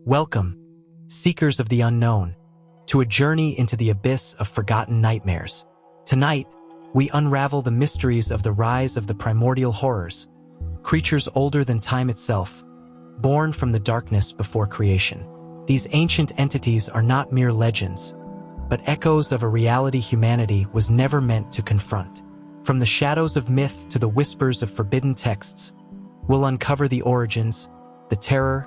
Welcome, seekers of the unknown, to a journey into the abyss of forgotten nightmares. Tonight, we unravel the mysteries of the rise of the Primordial Horrors, creatures older than time itself, born from the darkness before creation. These ancient entities are not mere legends, but echoes of a reality humanity was never meant to confront. From the shadows of myth to the whispers of forbidden texts, we'll uncover the origins, the terror,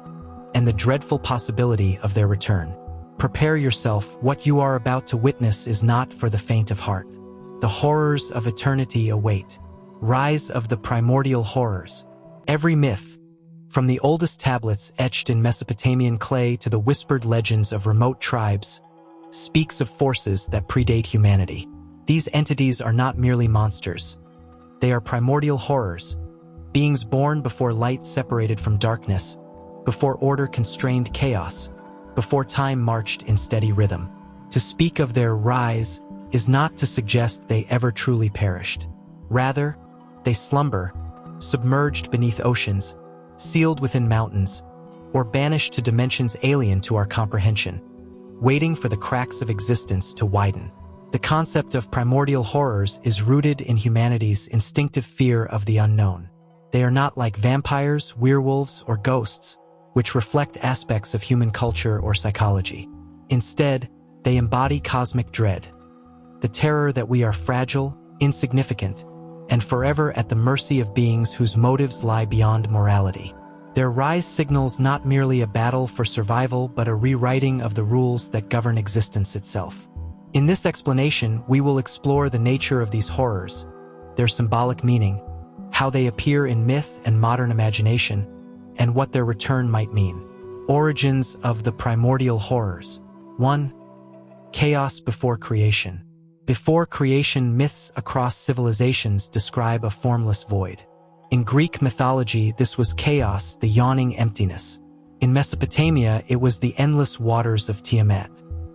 and the dreadful possibility of their return. Prepare yourself, what you are about to witness is not for the faint of heart. The horrors of eternity await. Rise of the Primordial Horrors. Every myth, from the oldest tablets etched in Mesopotamian clay to the whispered legends of remote tribes, speaks of forces that predate humanity. These entities are not merely monsters. They are primordial horrors, beings born before light separated from darkness, before order constrained chaos, before time marched in steady rhythm. To speak of their rise is not to suggest they ever truly perished. Rather, they slumber, submerged beneath oceans, sealed within mountains, or banished to dimensions alien to our comprehension, waiting for the cracks of existence to widen. The concept of primordial horrors is rooted in humanity's instinctive fear of the unknown. They are not like vampires, werewolves, or ghosts, which reflect aspects of human culture or psychology. Instead, they embody cosmic dread, the terror that we are fragile, insignificant, and forever at the mercy of beings whose motives lie beyond morality. Their rise signals not merely a battle for survival but a rewriting of the rules that govern existence itself. In this explanation, we will explore the nature of these horrors, their symbolic meaning, how they appear in myth and modern imagination, and what their return might mean. Origins of the Primordial Horrors. 1. Chaos before creation. Before creation, myths across civilizations describe a formless void. In Greek mythology, this was chaos, the yawning emptiness. In Mesopotamia, it was the endless waters of Tiamat.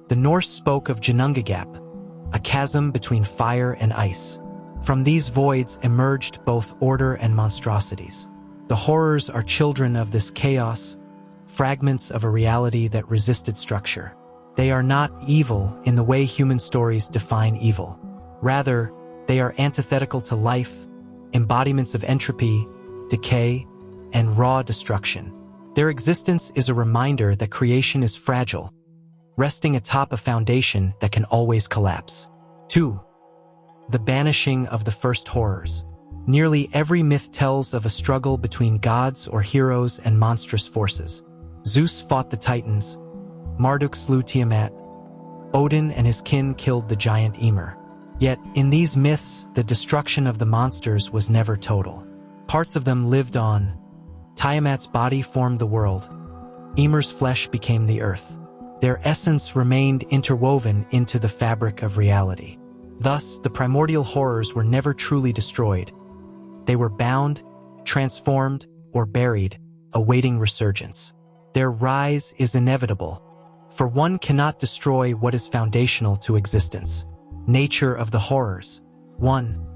The Norse spoke of Ginnungagap, a chasm between fire and ice. From these voids emerged both order and monstrosities. The horrors are children of this chaos, fragments of a reality that resisted structure. They are not evil in the way human stories define evil. Rather, they are antithetical to life, embodiments of entropy, decay, and raw destruction. Their existence is a reminder that creation is fragile, resting atop a foundation that can always collapse. 2. The banishing of the first horrors. Nearly every myth tells of a struggle between gods or heroes and monstrous forces. Zeus fought the Titans, Marduk slew Tiamat, Odin and his kin killed the giant Ymir. Yet, in these myths, the destruction of the monsters was never total. Parts of them lived on. Tiamat's body formed the world. Ymir's flesh became the earth. Their essence remained interwoven into the fabric of reality. Thus, the primordial horrors were never truly destroyed. They were bound, transformed, or buried, awaiting resurgence. Their rise is inevitable, for one cannot destroy what is foundational to existence. Nature of the horrors. 1.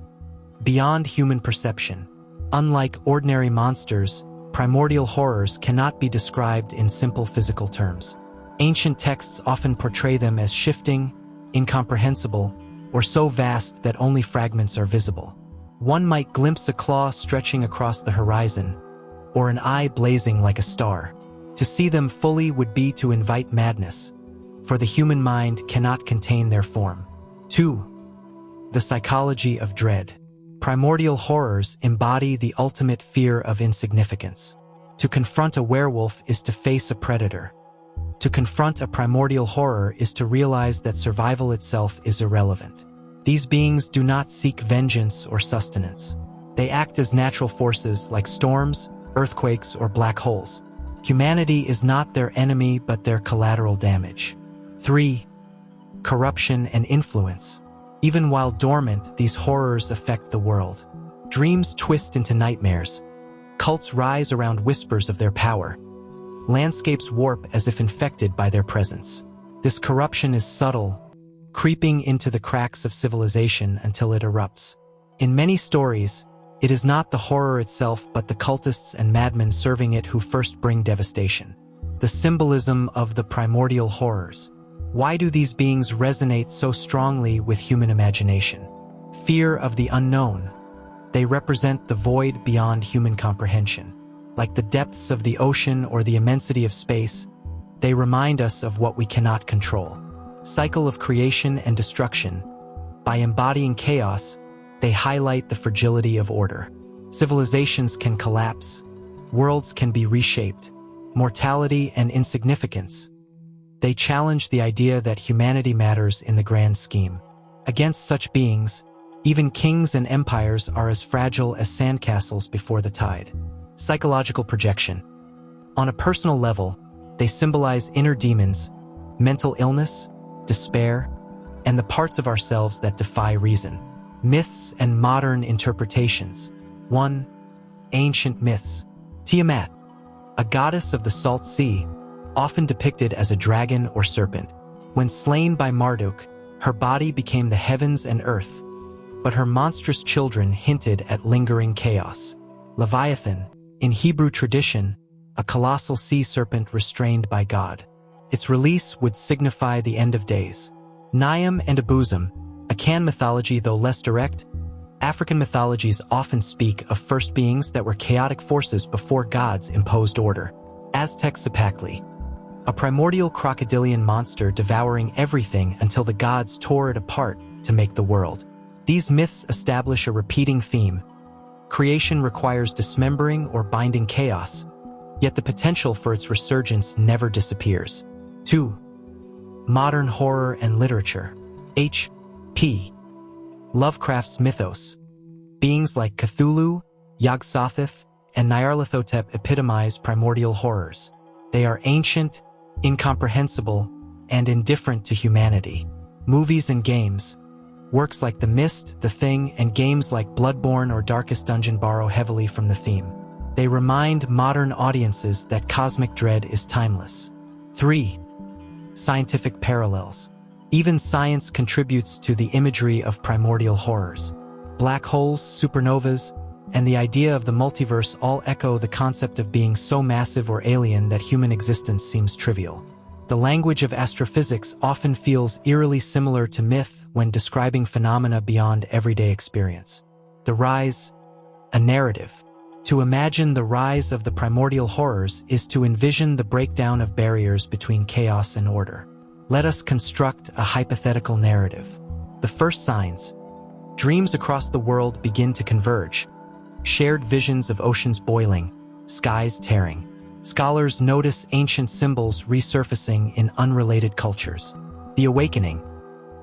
Beyond human perception. Unlike ordinary monsters, primordial horrors cannot be described in simple physical terms. Ancient texts often portray them as shifting, incomprehensible, or so vast that only fragments are visible. One might glimpse a claw stretching across the horizon, or an eye blazing like a star. To see them fully would be to invite madness, for the human mind cannot contain their form. 2. The psychology of dread. Primordial horrors embody the ultimate fear of insignificance. To confront a werewolf is to face a predator. To confront a primordial horror is to realize that survival itself is irrelevant. These beings do not seek vengeance or sustenance. They act as natural forces like storms, earthquakes, or black holes. Humanity is not their enemy but their collateral damage. 3. Corruption and influence. Even while dormant, these horrors affect the world. Dreams twist into nightmares. Cults rise around whispers of their power. Landscapes warp as if infected by their presence. This corruption is subtle, creeping into the cracks of civilization until it erupts. In many stories, it is not the horror itself but the cultists and madmen serving it who first bring devastation. the symbolism of the primordial horrors. Why do these beings resonate so strongly with human imagination? Fear of the unknown. They represent the void beyond human comprehension. Like the depths of the ocean or the immensity of space, they remind us of what we cannot control. Cycle of creation and destruction. By embodying chaos, they highlight the fragility of order. Civilizations can collapse. Worlds can be reshaped. Mortality and insignificance. They challenge the idea that humanity matters in the grand scheme. Against such beings, even kings and empires are as fragile as sandcastles before the tide. Psychological projection. On a personal level, they symbolize inner demons, mental illness, despair, and the parts of ourselves that defy reason. Myths and modern interpretations. 1. Ancient myths. Tiamat, a goddess of the salt sea, often depicted as a dragon or serpent. When slain by Marduk, her body became the heavens and earth, but her monstrous children hinted at lingering chaos. Leviathan, in Hebrew tradition, a colossal sea serpent restrained by God. Its release would signify the end of days. Niam and Abuzum, Akan mythology though less direct, African mythologies often speak of first beings that were chaotic forces before gods imposed order. Aztec Zipacli, a primordial crocodilian monster devouring everything until the gods tore it apart to make the world. These myths establish a repeating theme. Creation requires dismembering or binding chaos, yet the potential for its resurgence never disappears. 2. Modern horror and literature. H.P. Lovecraft's mythos. Beings like Cthulhu, Yog-Sothoth, and Nyarlathotep epitomize primordial horrors. They are ancient, incomprehensible, and indifferent to humanity. Movies and games. Works like The Mist, The Thing, and games like Bloodborne or Darkest Dungeon borrow heavily from the theme. They remind modern audiences that cosmic dread is timeless. 3. Scientific parallels. Even science contributes to the imagery of primordial horrors. Black holes, supernovas, and the idea of the multiverse all echo the concept of being so massive or alien that human existence seems trivial. The language of astrophysics often feels eerily similar to myth when describing phenomena beyond everyday experience. The rise, a narrative. To imagine the rise of the primordial horrors is to envision the breakdown of barriers between chaos and order. Let us construct a hypothetical narrative. The first signs. Dreams across the world begin to converge. Shared visions of oceans boiling, skies tearing. Scholars notice ancient symbols resurfacing in unrelated cultures. The awakening.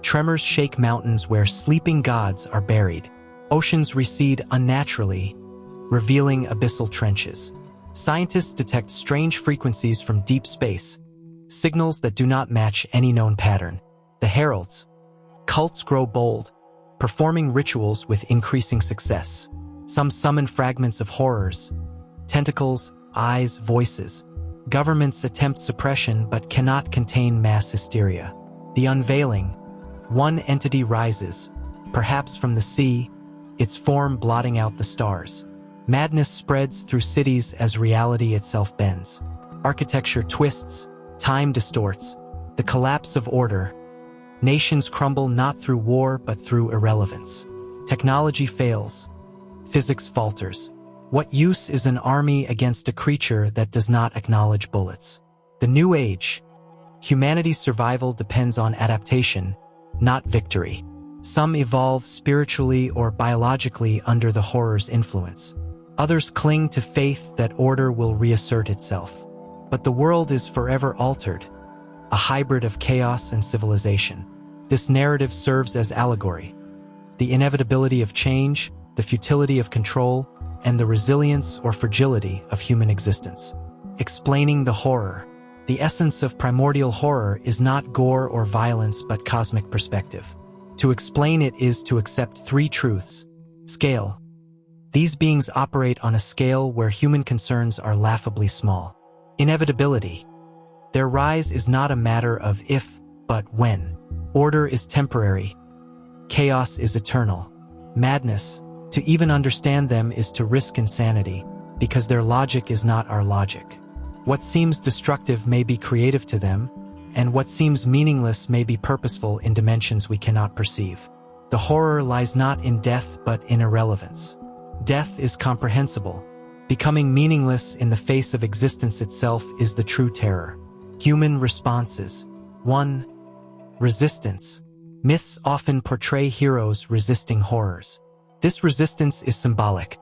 Tremors shake mountains where sleeping gods are buried. Oceans recede unnaturally, revealing abyssal trenches. Scientists detect strange frequencies from deep space, signals that do not match any known pattern. The heralds. Cults grow bold, performing rituals with increasing success. Some summon fragments of horrors, tentacles, eyes, voices. Governments attempt suppression but cannot contain mass hysteria. The unveiling. One entity rises, perhaps from the sea, its form blotting out the stars. Madness spreads through cities as reality itself bends. Architecture twists, time distorts, the collapse of order. Nations crumble not through war but through irrelevance. Technology fails. Physics falters. What use is an army against a creature that does not acknowledge bullets? The New Age. Humanity's survival depends on adaptation, not victory. Some evolve spiritually or biologically under the horror's influence. Others cling to faith that order will reassert itself. But the world is forever altered, a hybrid of chaos and civilization. This narrative serves as allegory. The inevitability of change, the futility of control, and the resilience or fragility of human existence. Explaining the horror. The essence of primordial horror is not gore or violence but cosmic perspective. To explain it is to accept three truths. Scale. These beings operate on a scale where human concerns are laughably small. Inevitability. Their rise is not a matter of if, but when. Order is temporary. Chaos is eternal. Madness. To even understand them is to risk insanity, because their logic is not our logic. What seems destructive may be creative to them, and what seems meaningless may be purposeful in dimensions we cannot perceive. The horror lies not in death but in irrelevance. Death is comprehensible. Becoming meaningless in the face of existence itself is the true terror. Human responses. 1. Resistance. Myths often portray heroes resisting horrors. This resistance is symbolic.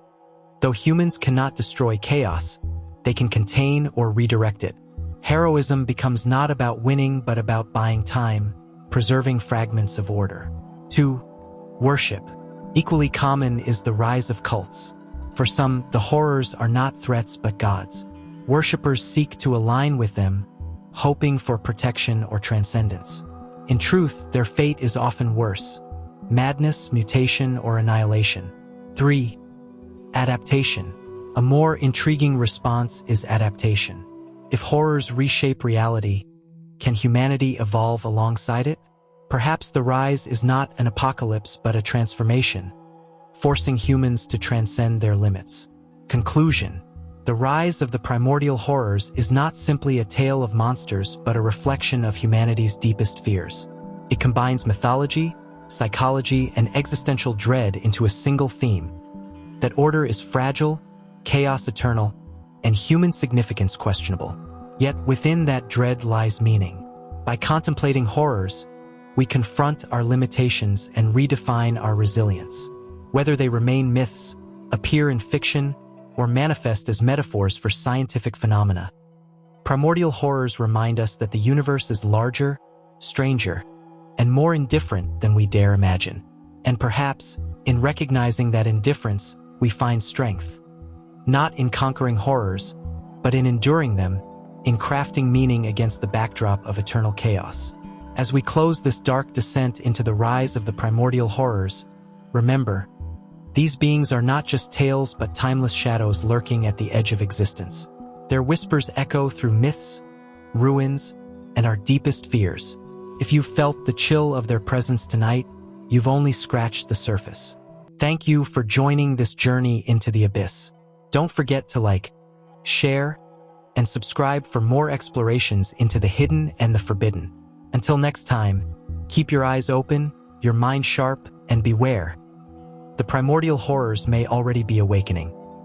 Though humans cannot destroy chaos, they can contain or redirect it. Heroism becomes not about winning but about buying time, preserving fragments of order. 2. Worship. Equally common is the rise of cults. For some, the horrors are not threats but gods. Worshippers seek to align with them, hoping for protection or transcendence. In truth, their fate is often worse: madness, mutation, or annihilation. 3. Adaptation. A more intriguing response is adaptation. If horrors reshape reality, can humanity evolve alongside it? Perhaps the rise is not an apocalypse but a transformation, forcing humans to transcend their limits. Conclusion. The rise of the primordial horrors is not simply a tale of monsters but a reflection of humanity's deepest fears. It combines mythology, psychology, and existential dread into a single theme: that order is fragile, chaos eternal, and human significance questionable. Yet within that dread lies meaning. By contemplating horrors, we confront our limitations and redefine our resilience. Whether they remain myths, appear in fiction, or manifest as metaphors for scientific phenomena, primordial horrors remind us that the universe is larger, stranger, and more indifferent than we dare imagine. And perhaps, in recognizing that indifference, we find strength. Not in conquering horrors, but in enduring them, in crafting meaning against the backdrop of eternal chaos. As we close this dark descent into the rise of the primordial horrors, remember, these beings are not just tales but timeless shadows lurking at the edge of existence. Their whispers echo through myths, ruins, and our deepest fears. If you've felt the chill of their presence tonight, you've only scratched the surface. Thank you for joining this journey into the abyss. Don't forget to like, share, and subscribe for more explorations into the hidden and the forbidden. Until next time, keep your eyes open, your mind sharp, and beware. The primordial horrors may already be awakening.